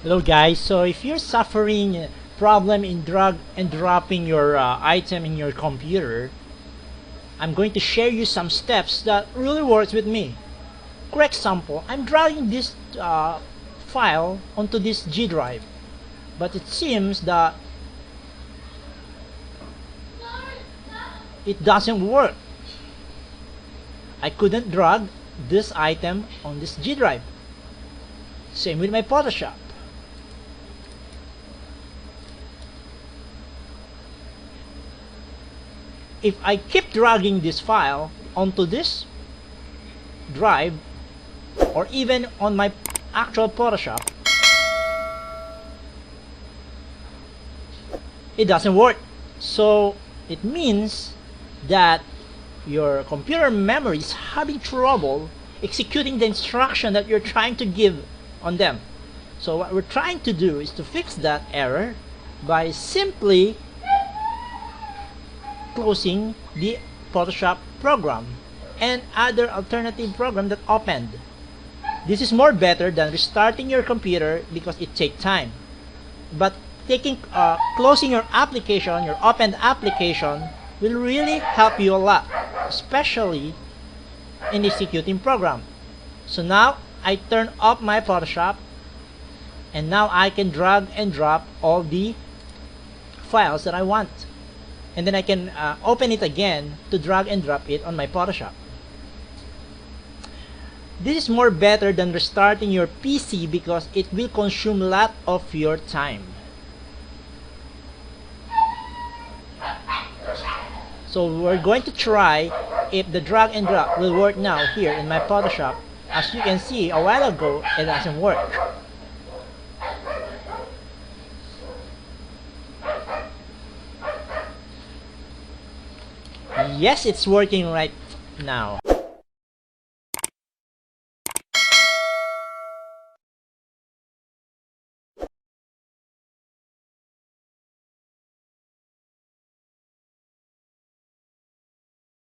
Hello guys, so if you're suffering problem in drag and dropping your item in your computer, I'm going to share you some steps that really works with me. For example, I'm dragging this file onto this G drive, but it seems that it doesn't work. I couldn't drag this item on this G drive. Same with my Photoshop. If I keep dragging this file onto this drive or even on my actual Photoshop, it doesn't work. So it means that your computer memory is having trouble executing the instruction that you're trying to give on them. So what we're trying to do is to fix that error by simply closing the Photoshop program and other alternative program that opened. This is more better than restarting your computer because it takes time. But closing your application, your opened application, will really help you a lot, especially in the executing program. So now I turn off my Photoshop, and now I can drag and drop all the files that I want. And then I can open it again to drag and drop it on my Photoshop. This is more better than restarting your PC because it will consume a lot of your time. So we're going to try if the drag and drop will work now here in my Photoshop. As you can see, a while ago it doesn't work. Yes, it's working right now.